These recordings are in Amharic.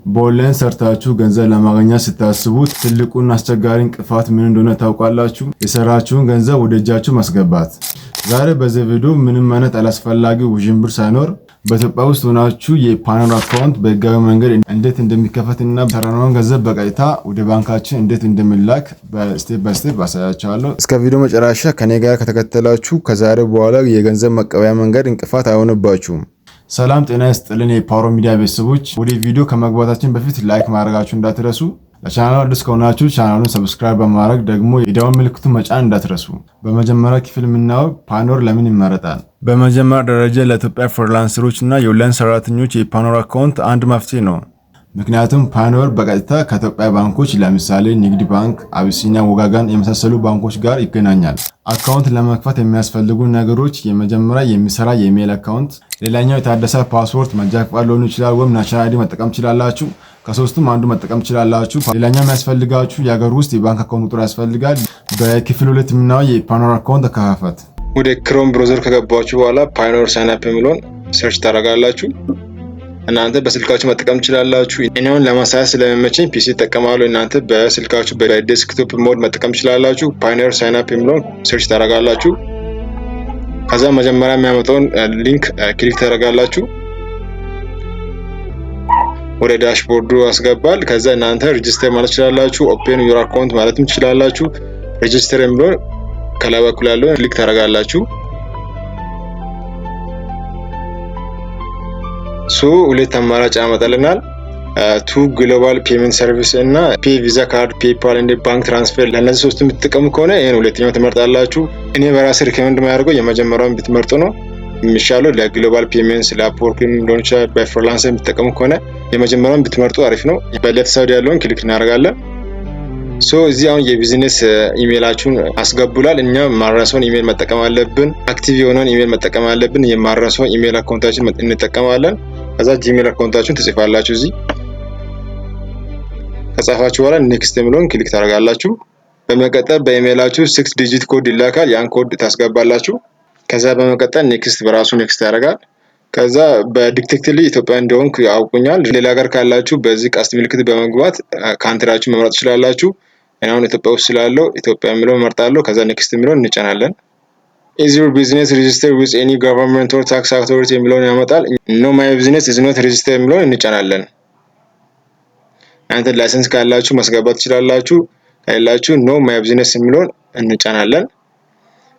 በኦንላይን ሰርታችሁ ገንዘብ ለማግኘት ስታስቡ ትልቁና አስቸጋሪ እንቅፋት ምን እንደሆነ ታውቃላችሁ? የሰራችሁን ገንዘብ ወደ እጃችሁ ማስገባት። ዛሬ በዚህ ቪዲዮ ምንም አይነት አላስፈላጊ ውዥንብር ሳይኖር በኢትዮጵያ ውስጥ ሆናችሁ የፓኖር አካውንት በህጋዊ መንገድ እንዴት እንደሚከፈትና የሰራነውን ገንዘብ በቀጥታ ወደ ባንካችን እንዴት እንደሚላክ በስቴፕ ባይ ስቴፕ አሳያችኋለሁ። እስከ ቪዲዮ መጨረሻ ከኔ ጋር ከተከተላችሁ ከዛሬ በኋላ የገንዘብ መቀበያ መንገድ እንቅፋት አይሆንባችሁም። ሰላም ጤና ይስጥልን የፓወር ሚዲያ ቤተሰቦች፣ ወደ ቪዲዮ ከመግባታችን በፊት ላይክ ማድረጋችሁ እንዳትረሱ። ለቻናሉ አዲስ ከሆናችሁ ቻናሉን ሰብስክራይብ በማድረግ ደግሞ የደወል ምልክቱን መጫን እንዳትረሱ። በመጀመሪያ ክፍል የምናየው ፓኖር ለምን ይመረጣል። በመጀመሪያ ደረጃ ለኢትዮጵያ ፍሪላንሰሮች እና የኦንላይን ሰራተኞች የፓኖር አካውንት አንድ መፍትሄ ነው። ምክንያቱም ፓኖር በቀጥታ ከኢትዮጵያ ባንኮች ለምሳሌ ንግድ ባንክ፣ አቢሲኒያ፣ ወጋገን የመሳሰሉ ባንኮች ጋር ይገናኛል። አካውንት ለመክፈት የሚያስፈልጉ ነገሮች የመጀመሪያ የሚሰራ የኢሜል አካውንት፣ ሌላኛው የታደሰ ፓስፖርት፣ መንጃ ፈቃድ ሊሆን ይችላል፣ ወይም ናሽናል አይዲ መጠቀም ትችላላችሁ። ከሶስቱም አንዱ መጠቀም ትችላላችሁ። ሌላኛው የሚያስፈልጋችሁ የሀገር ውስጥ የባንክ አካውንት ቁጥር ያስፈልጋል። በክፍል 2 የምናየው የፓኖር አካውንት አከፋፈት። ወደ ክሮም ብራውዘር ከገባችሁ በኋላ ፓኖር ሳይን አፕ የሚለውን ሰርች ታደርጋላችሁ። እናንተ በስልካችሁ መጠቀም ትችላላችሁ። እኔውን ለማሳየት ስለሚመቸኝ ፒሲ እጠቀማለሁ። እናንተ በስልካችሁ በዴስክቶፕ ሞድ መጠቀም ትችላላችሁ። ፓዮኒር ሳይን አፕ የሚለውን ሰርች ታደርጋላችሁ። ከዛ መጀመሪያ የሚያመጣውን ሊንክ ክሊክ ታደርጋላችሁ። ወደ ዳሽቦርዱ ያስገባል። ከዛ እናንተ ሬጂስተር ማለት ትችላላችሁ። ኦፕን ዩር አካውንት ማለትም ትችላላችሁ። ሬጂስተር የሚለውን ከላይ በኩል ያለውን ክሊክ ታደርጋላችሁ። ሁለት አማራጭ ያመጣልናል። ቱ ግሎባል ፔመንት ሰርቪስ እና ፔ ቪዛ ካርድ፣ ፔፓል እና ባንክ ትራንስፈር። ለነዚህ ሶስቱ የምትጠቀሙ ከሆነ ይሄን ሁለተኛው ትመርጣላችሁ። እኔ በራሴ ሪኮመንድ ማድረገው የመጀመሪያውን ብትመርጡ ነው የሚሻለው። ለግሎባል ፔመንት ለአፕወርክ ሊሆን ይችላል። በፍሪላንሰር የምትጠቀሙ ከሆነ የመጀመሪያውን ብትመርጡ አሪፍ ነው። በሌት ሳውዲ ያለውን ክሊክ እናደርጋለን። እዚህ አሁን የቢዝነስ ኢሜይላችሁን አስገቡላል። እኛ ማረሰውን ኢሜይል መጠቀም አለብን። አክቲቭ የሆነውን ኢሜይል መጠቀም አለብን። የማረሰውን ኢሜይል አካውንታችን እንጠቀማለን። ከዛ ጂሜል አካውንታችሁን ትጽፋላችሁ። እዚህ ከጻፋችሁ በኋላ ኔክስት የሚለውን ክሊክ ታደርጋላችሁ። በመቀጠል በኢሜይላችሁ 6 ዲጂት ኮድ ይላካል። ያን ኮድ ታስገባላችሁ። ከዛ በመቀጠል ኔክስት በራሱ ኔክስት ያደርጋል። ከዛ በዲቴክትሊ ኢትዮጵያ እንደሆንኩ ያውቁኛል። ሌላ ሀገር ካላችሁ በዚህ ቀስት ምልክት በመግባት ካንትሪያችሁ መምረጥ ትችላላችሁ። እኔ አሁን ኢትዮጵያ ውስጥ ስላለው ኢትዮጵያ የሚለውን እመርጣለሁ። ከዛ ኔክስት የሚለውን እንጫናለን። Is your business registered with any government or tax authority የሚለውን ያመጣል። No, my business is not registered የሚለውን እንጫናለን። እናንተ ላይሰንስ ካላችሁ ማስገባት ትችላላችሁ። ከሌላችሁ No, my business የሚለውን እንጫናለን።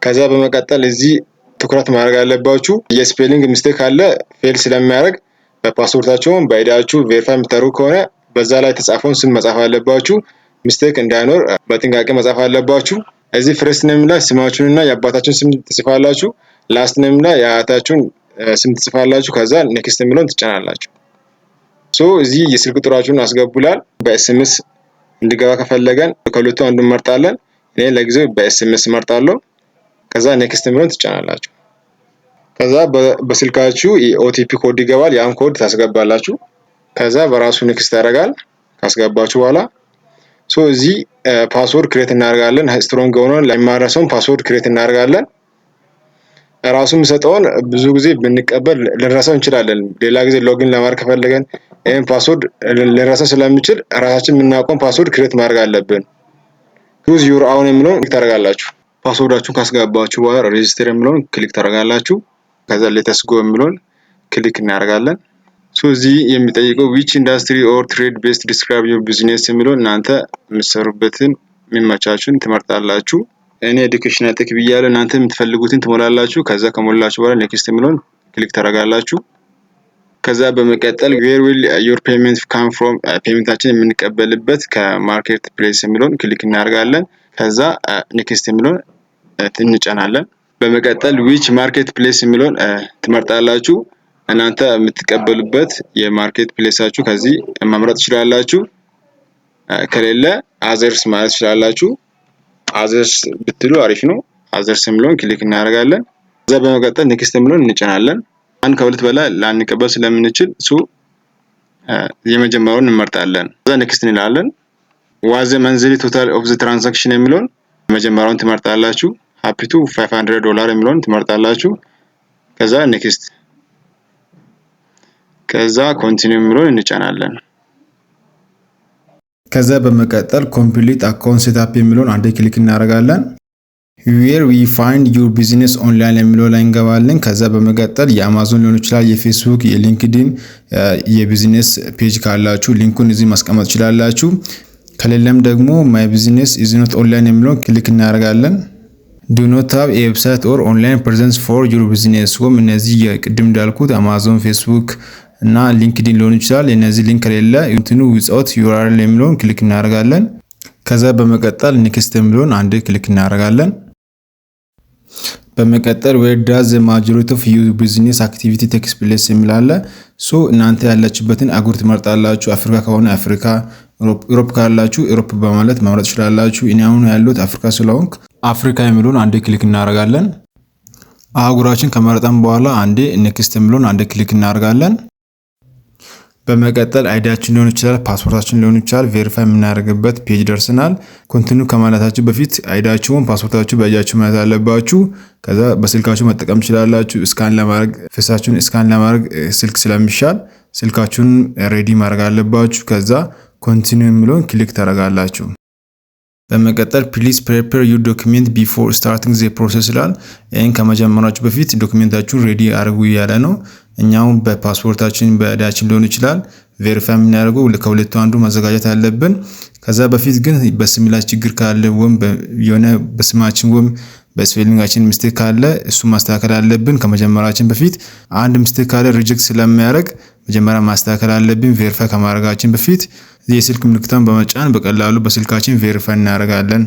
ከዛ በመቀጠል እዚህ ትኩረት ማድረግ አለባችሁ። የስፔሊንግ ሚስቴክ አለ ፌል ስለሚያደርግ በፓስፖርታችሁም በአይዲያችሁ ቬሪፋይ የምታደርጉ ከሆነ በዛ ላይ የተጻፈውን ስም መጻፍ አለባችሁ። ሚስቴክ እንዳይኖር በጥንቃቄ መጻፍ አለባችሁ። እዚህ ፈርስት ኔም ላይ ስማችሁንና የአባታችሁን ስም ትጽፋላችሁ። ላስት ኔም ላይ የአያታችሁን ስም ትጽፋላችሁ። ከዛ ኔክስት የሚለውን ትጫናላችሁ። እዚህ የስልክ ቁጥራችሁን አስገቡላል። በኤስኤምኤስ እንዲገባ ከፈለገን ከሁለቱ አንዱን እንመርጣለን። እኔ ለጊዜው በኤስኤምኤስ እመርጣለሁ። ከዛ ኔክስት የሚለውን ትጫናላችሁ። ከዛ በስልካችሁ የኦቲፒ ኮድ ይገባል። ያን ኮድ ታስገባላችሁ። ከዛ በራሱ ኔክስት ያደርጋል። ካስገባችሁ በኋላ እዚህ ፓስወርድ ክሬት እናደርጋለን። ስትሮንግ ሆኖን ለማረሰውን ፓስወርድ ክሬት እናደርጋለን። ራሱ የሚሰጠውን ብዙ ጊዜ ብንቀበል ልንረሳው እንችላለን። ሌላ ጊዜ ሎጊን ለማድረግ ከፈለገን ይሄን ፓስወርድ ልንረሳው ስለሚችል ራሳችን የምናውቀውን ፓስወርድ ክሬት ማድረግ አለብን። ዩዝ ዩር አውን የሚለውን ክሊክ ታደርጋላችሁ። ፓስወርዳችሁን ካስገባችሁ በኋላ ሬጂስተር የሚለውን ክሊክ ታደርጋላችሁ። ከዛ ሌተስ ጎ የሚለውን ክሊክ እናደርጋለን። እዚህ የሚጠይቀው which industry or trade based describe your business የሚለውን እናንተ የምትሰሩበትን የሚመቻችሁን ትመርጣላችሁ። እኔ ኤዱኬሽናል ቴክ ብያለሁ። እናንተ የምትፈልጉትን ትሞላላችሁ። ከዛ ከሞላችሁ በኋላ ኔክስት የሚለውን ክሊክ ታደርጋላችሁ። ከዛ በመቀጠል where will your payment come from ፔመንታችን የምንቀበልበት ከማርኬት ፕሌስ የሚለውን ክሊክ እናደርጋለን። ከዛ ኔክስት የሚለውን እንጫናለን። በመቀጠል which market place የሚለውን ትመርጣላችሁ። እናንተ የምትቀበሉበት የማርኬት ፕሌሳችሁ ከዚህ መምረጥ ትችላላችሁ። ከሌለ አዘርስ ማለት ትችላላችሁ። አዘርስ ብትሉ አሪፍ ነው። አዘርስ የሚለውን ክሊክ እናደርጋለን። ከዛ በመቀጠል ኔክስት የሚለውን እንጫናለን። አንድ ከሁለት በላይ ላንቀበል ስለምንችል የመጀመሪያውን እንመርጣለን። ከዛ ኔክስት እንላለን። was the monthly total of the transaction የሚለውን የመጀመሪያውን ትመርጣላችሁ። happy to $500 የሚለውን ትመርጣላችሁ። ከዛ ኔክስት ከዛ ኮንቲኒው የሚለውን እንጫናለን። ከዛ በመቀጠል ኮምፕሊት አካውንት ሴትአፕ የሚለውን አንዴ ክሊክ እናደርጋለን። ዌር ዊ ፋይንድ ዩር ቢዝነስ ኦንላይን የሚለው ላይ እንገባለን። ከዛ በመቀጠል የአማዞን ሊሆን ይችላል፣ የፌስቡክ፣ የሊንክዲን የቢዝነስ ፔጅ ካላችሁ ሊንኩን እዚህ ማስቀመጥ ትችላላችሁ። ከሌለም ደግሞ ማይ ቢዝነስ ኢዝ ኖት ኦንላይን የሚለውን ክሊክ እናደርጋለን። ዱ ኖት ሃቭ ኤ ዌብሳይት ኦር ኦንላይን ፕሬዘንስ ፎር ዩር ቢዝነስ ወይም እነዚህ የቅድም እንዳልኩት አማዞን፣ ፌስቡክ እና ሊንክዲን ሊሆን ይችላል። የነዚህ ሊንክ ከሌለ እንትኑ ዊዛውት ዩአርኤል የሚለውን ክሊክ እናደርጋለን። ከዛ በመቀጠል ኔክስት የሚለውን አንዴ ክሊክ እናደርጋለን። በመቀጠል ዌር ዳዝ ዘ ማጆሪቲ ኦፍ ዩር ቢዝነስ አክቲቪቲ ቴክስ ፕሌስ የሚላለ እናንተ ያላችሁበትን አህጉር ትመርጣላችሁ። አፍሪካ ከሆነ አፍሪካ፣ ዩሮፕ ካላችሁ ዩሮፕ በማለት መምረጥ ትችላላችሁ። እኔ አሁን ያለሁት አፍሪካ ስለሆንኩ አፍሪካ የሚለውን አንዴ ክሊክ እናደርጋለን። አህጉራችን ከመረጠን በኋላ አንዴ ኔክስት የሚለውን አንዴ ክሊክ እናደርጋለን። በመቀጠል አይዲያችን ሊሆን ይችላል፣ ፓስፖርታችን ሊሆን ይችላል ቬሪፋይ የምናደርግበት ፔጅ ደርሰናል። ኮንቲኒው ከማለታችሁ በፊት አይዲያችሁን ፓስፖርታችሁ በእጃችሁ መያዝ አለባችሁ። ከዛ በስልካችሁ መጠቀም ትችላላችሁ። ስካን ለማድረግ ፌሳችሁን ስካን ለማድረግ ስልክ ስለሚሻል ስልካችሁን ሬዲ ማድረግ አለባችሁ። ከዛ ኮንቲኒው የሚለውን ክሊክ ታደርጋላችሁ። በመቀጠል ፕሊዝ ፕሪፔር ዩር ዶክመንት ቢፎር ስታርቲንግ ዘ ፕሮሰስ ይላል። ይህን ከመጀመራችሁ በፊት ዶክመንታችሁን ሬዲ አድርጉ እያለ ነው። እኛው በፓስፖርታችን በእዳችን ሊሆን ይችላል ቬሪፋይ የምናደርገው ከሁለቱ አንዱ ማዘጋጀት አለብን። ከዛ በፊት ግን በስም ላይ ችግር ካለ ወይም የሆነ በስማችን ወይም በስፔሊንጋችን ሚስቴክ ካለ እሱ ማስተካከል አለብን። ከመጀመራችን በፊት አንድ ሚስቴክ ካለ ሪጀክት ስለሚያደርግ መጀመሪያ ማስተካከል አለብን። ቬሪፋይ ከማድረጋችን በፊት የስልክ ምልክቱን በመጫን በቀላሉ በስልካችን ቬሪፋይ እናደርጋለን።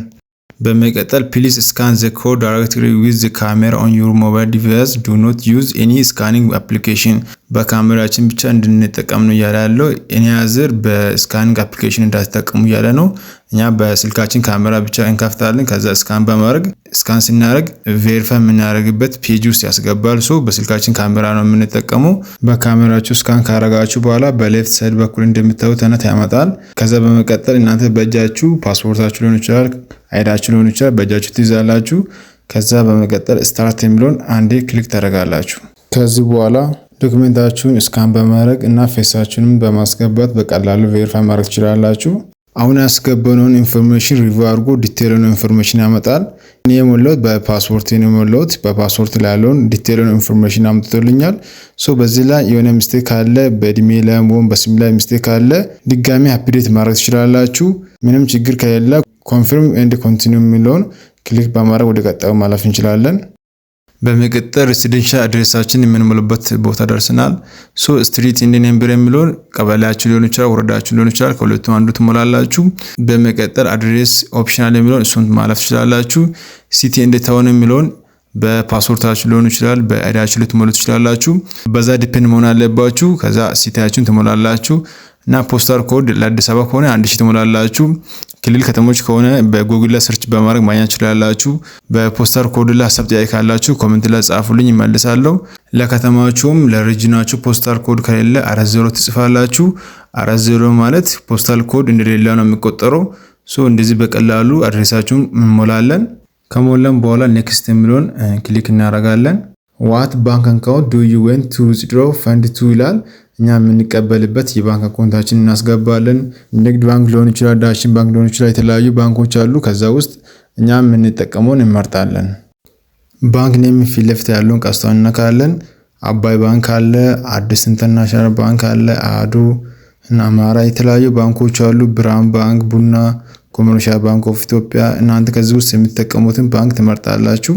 በመቀጠል ፕሊዝ ስካን ዘ ኮድ ዳይሬክትሊ ዊዝ ዘ ካሜራ ኦን ዩር ሞባይል ዲቫይስ ዱ ኖት ዩዝ ኤኒ ስካኒንግ አፕሊኬሽን። በካሜራችን ብቻ እንድንጠቀም ነው እያለ ያለው። እኔ ያዝር በስካኒንግ አፕሊኬሽን እንዳትጠቀሙ እያለ ነው። እኛ በስልካችን ካሜራ ብቻ እንከፍታለን። ከዛ ስካን በማድረግ ስካን ስናደርግ ቬሪፋይ የምናደርግበት ፔጅ ውስጥ ያስገባል። በስልካችን ካሜራ ነው የምንጠቀመው። በካሜራችሁ ስካን ካረጋችሁ በኋላ በሌፍት ሳይድ በኩል እንደምታዩት አይነት ያመጣል። ከዛ በመቀጠል እናንተ በእጃችሁ ፓስፖርታችሁ ሊሆን ይችላል አይዳችሁ ሊሆን ይችላል በእጃችሁ ትይዛላችሁ። ከዛ በመቀጠል ስታርት የሚለውን አንዴ ክሊክ ታደርጋላችሁ። ከዚህ በኋላ ዶክመንታችሁን ስካን በማድረግ እና ፌሳችሁንም በማስገባት በቀላሉ ቬሪፋይ ማድረግ ትችላላችሁ። አሁን ያስገበነውን ኢንፎርሜሽን ሪቪው አድርጎ ዲቴይሉን ኢንፎርሜሽን ያመጣል። እኔ የሞላሁት በፓስፖርት ነው የሞላሁት። በፓስፖርት ላይ ያለውን ዲቴይሉን ኢንፎርሜሽን አምጥቶልኛል። በዚህ ላይ የሆነ ሚስቴክ ካለ በእድሜ ላይ ወይም በስም ላይ ሚስቴክ ካለ ድጋሚ አፕዴት ማድረግ ትችላላችሁ። ምንም ችግር ከሌለ ኮንፊርም ኤንድ ኮንቲኒው የሚለውን ክሊክ በማድረግ ወደ ቀጣዩ ማለፍ እንችላለን። በመቀጠል ሬሲደንሻል አድሬሳችን የምንሞላበት ቦታ ደርሰናል። ስትሪት ኤንድ ነምበር የሚለውን ቀበሌያችሁ ሊሆን ይችላል ወረዳችሁ ሊሆን ይችላል ከሁለቱ አንዱ ትሞላላችሁ። በመቀጠል አድሬስ ኦፕሽናል የሚለውን እሱን ማለፍ ትችላላችሁ። ሲቲ ኤንድ ታውን የሚለውን በፓስፖርታችሁ ሊሆን ይችላል በአይዲያችሁ ልትሞሉ ትችላላችሁ። በዛ ዲፔንድ መሆን አለባችሁ። ከዛ ሲቲያችሁን ትሞላላችሁ እና ፖስታል ኮድ ለአዲስ አበባ ከሆነ 1000 ትሞላላችሁ። ክልል ከተሞች ከሆነ በጉግል ላይ ሰርች በማድረግ ማግኘት ትችላላችሁ። በፖስታል ኮድ ላይ ሀሳብ ጥያቄ ካላችሁ ኮሜንት ላይ ጻፉልኝ እመልሳለሁ። ለከተማችሁም ለሪጅናችሁ ፖስታል ኮድ ከሌለ 40 ትጽፋላችሁ። 40 ማለት ፖስታል ኮድ እንደሌላ ነው የሚቆጠረው። እንደዚህ በቀላሉ አድሬሳችሁን እንሞላለን። ከሞላን በኋላ ኔክስት የሚለውን ክሊክ እናደርጋለን። ዋት ባንክ አካውንት ዱ ዩ ዋንት ቱ ዊዝድሮው ፈንድ ቱ ይላል። እኛ የምንቀበልበት የባንክ አካውንታችን እናስገባለን። ንግድ ባንክ ሊሆን ይችላል፣ ዳሽን ባንክ ሊሆን ይችላል፣ የተለያዩ ባንኮች አሉ። ከዛ ውስጥ እኛ የምንጠቀመውን እንመርጣለን። ባንክ ኔም ፊት ለፊት ያለውን ቀስቷን እንነካለን። አባይ ባንክ አለ፣ አዲስ ኢንተርናሽናል ባንክ አለ፣ አዶ እና አማራ የተለያዩ ባንኮች አሉ። ብርሃን ባንክ፣ ቡና፣ ኮመርሻል ባንክ ኦፍ ኢትዮጵያ። እናንተ ከዚህ ውስጥ የምትጠቀሙትን ባንክ ትመርጣላችሁ።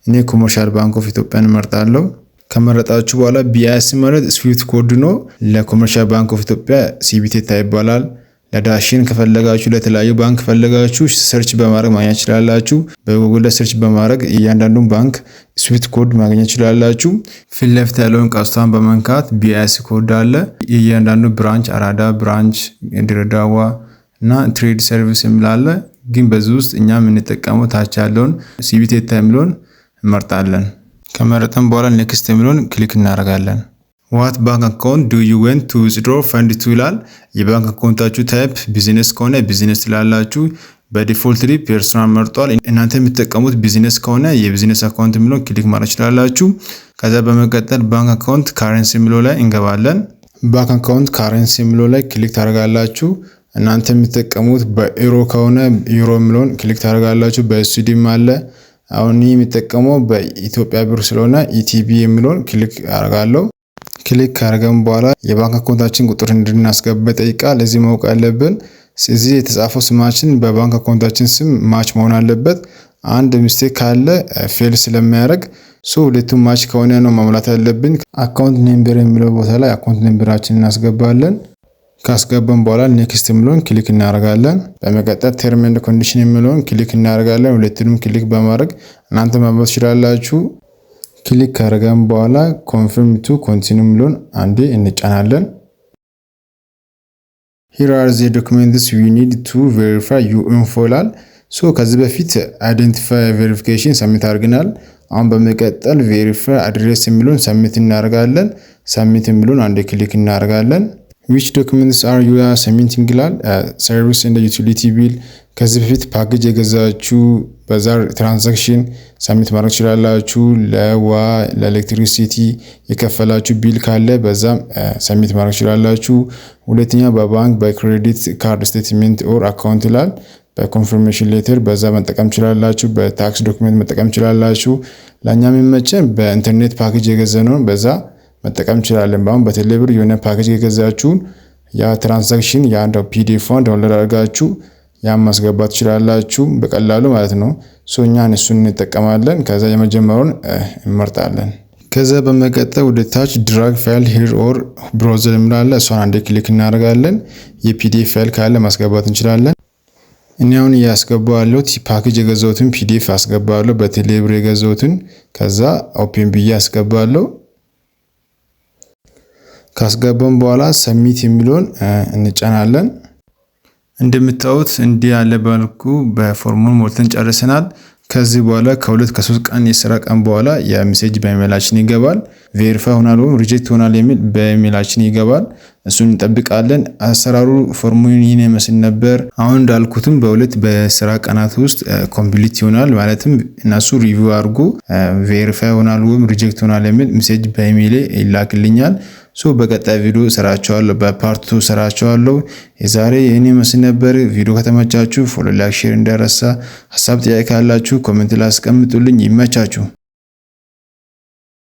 እኔ ኮመርሻል ባንክ ኦፍ ኢትዮጵያን እመርጣለሁ። ከመረጣችሁ በኋላ ቢአይኤስ ማለት ስዊፍት ኮድ ነው። ለኮመርሻል ባንክ ኦፍ ኢትዮጵያ ሲቢቴታ ይባላል። ለዳሽን ከፈለጋችሁ ለተለያዩ ባንክ ከፈለጋችሁ ሰርች በማድረግ ማግኘት ይችላላችሁ። በጉግል ላይ ሰርች በማድረግ እያንዳንዱን ባንክ ስዊፍት ኮድ ማግኘት ይችላላችሁ። ፊት ለፊት ያለውን ቀስቷን በመንካት ቢአይኤስ ኮድ አለ። እያንዳንዱ ብራንች አራዳ ብራንች፣ ድሬዳዋ እና ትሬድ ሰርቪስ የሚላለ ግን በዚህ ውስጥ እኛ የምንጠቀመው ታች ያለውን ሲቢቴታ የሚለውን እንመርጣለን። ከመረጠን በኋላ ኔክስት የሚለውን ክሊክ እናደርጋለን። ዋት ባንክ አካውንት ዱ ዩ ዋንት ቱ ዊዝድሮው ፈንድ ቱ ይላል። የባንክ አካውንታችሁ ታይፕ ቢዝነስ ከሆነ ቢዝነስ ትላላችሁ። በዲፎልትሊ ፐርሰናል መርጧል። እናንተ የምትጠቀሙት ቢዝነስ ከሆነ የቢዝነስ አካውንት የሚለውን ክሊክ ማድረግ ትችላላችሁ። ከዛ በመቀጠል ባንክ አካውንት ካረንሲ የሚለው ላይ እንገባለን። ባንክ አካውንት ካረንሲ የሚለው ላይ ክሊክ ታደርጋላችሁ። እናንተ የምትጠቀሙት በዩሮ ከሆነ ዩሮ የሚለውን ክሊክ ታደርጋላችሁ። በኤስዲም አለ። አሁን እኔ የሚጠቀመው በኢትዮጵያ ብር ስለሆነ ኢቲቢ የሚለውን ክሊክ አደርጋለሁ። ክሊክ ካደረገን በኋላ የባንክ አካውንታችን ቁጥር እንድናስገባ ይጠይቃል። እዚህ ማወቅ ያለብን እዚህ የተጻፈው ስማችን በባንክ አካውንታችን ስም ማች መሆን አለበት። አንድ ሚስቴክ ካለ ፌል ስለሚያደርግ ሁለቱም ማች ከሆነ ነው መሙላት ያለብን። አካውንት ኔምበር የሚለው ቦታ ላይ አካውንት ኔምበራችንን እናስገባለን። ካስገባን በኋላ ኔክስት የሚለውን ክሊክ እናደርጋለን። በመቀጠል ተርም ኤንድ ኮንዲሽን የሚለውን ክሊክ እናደርጋለን። ሁለቱንም ክሊክ በማድረግ እናንተ ማንበብ ትችላላችሁ። ክሊክ ካደረገን በኋላ ኮንፊርም ቱ ኮንቲኒው የሚለውን አንዴ እንጫናለን። here are the documents we need to verify your info ይላል። ከዚህ በፊት አይደንቲፋይ ቬሪፊኬሽን ሰሚት አድርገናል። አሁን በመቀጠል ቬሪፋይ አድሬስ የሚለውን ሰሚት እናደርጋለን። ሰሚት የሚለውን አንዴ ክሊክ እናደርጋለን። which documents are you submitting ይላል። ሰርቪስ ኤንድ ዩቲሊቲ ቢል ከዚህ በፊት ፓኬጅ የገዛችሁ በዛ ትራንዛክሽን ሰሚት ማድረግ ትችላላችሁ። ለኤሌክትሪሲቲ የከፈላችሁ ቢል ካለ በዛም ሰሚት ማድረግ ትችላላችሁ። ሁለተኛ በባንክ በክሬዲት ካርድ ስቴትመንት ኦር አካውንት ይላል። በኮንፈርሜሽን ሌተር በዛ መጠቀም ትችላላችሁ። በታክስ ዶክመንት መጠቀም ትችላላችሁ። ለኛ የሚመቸን በኢንተርኔት ፓኬጅ የገዛነውን በዛ መጠቀም እንችላለን። አሁን በቴሌብር የሆነ ፓኬጅ የገዛችሁን ያ ትራንዛክሽን የአንድ ፒዲኤፍ ዳውንሎድ አድርጋችሁ ያን ማስገባት ትችላላችሁ በቀላሉ ማለት ነው። እኛን እሱን እንጠቀማለን። ከዛ የመጀመሪያውን እንመርጣለን። ከዛ በመቀጠል ወደ ታች ድራግ ፋይል ሂር ኦር ብራውዘር የሚላለ እሷን አንዴ ክሊክ እናደርጋለን። የፒዲኤፍ ፋይል ካለ ማስገባት እንችላለን። እኔ አሁን ያስገባዋለሁ ፓኬጅ የገዛሁትን ፒዲኤፍ አስገባለሁ። በቴሌብር የገዛሁትን ከዛ ኦፔን ብዬ አስገባለሁ። ካስገባን በኋላ ሰሚት የሚለውን እንጫናለን። እንደምታዩት እንዲህ ያለ ባልኩ በፎርሙን ሞልተን ጨርሰናል። ከዚህ በኋላ ከ2 ከ3 ቀን የስራ ቀን በኋላ የሜሴጅ በኢሜላችን ይገባል። ቬሪፋይ ሆናል ወይም ሪጀክት ሆናል የሚል በኢሜላችን ይገባል። እሱን እንጠብቃለን። አሰራሩ ፎርሙን ይህን ይመስል ነበር። አሁን እንዳልኩትም በ2 በስራ ቀናት ውስጥ ኮምፕሊት ይሆናል። ማለትም እነሱ ሪቪው አድርጎ ቬሪፋይ ሆናል ወይም ሪጀክት ሆናል የሚል ሜሴጅ በኢሜል ይላክልኛል። በቀጣይ ቪዲዮ ሰራቸዋለሁ። በፓርት 2 ሰራቸዋለሁ። የዛሬ ይህን ይመስል ነበር። ቪዲዮ ከተመቻችሁ ፎሎ፣ ላይክ፣ ሼር እንዳይረሳ። ሀሳብ ጥያቄ ካላችሁ ኮሜንት ላይ አስቀምጡልኝ። ይመቻችሁ።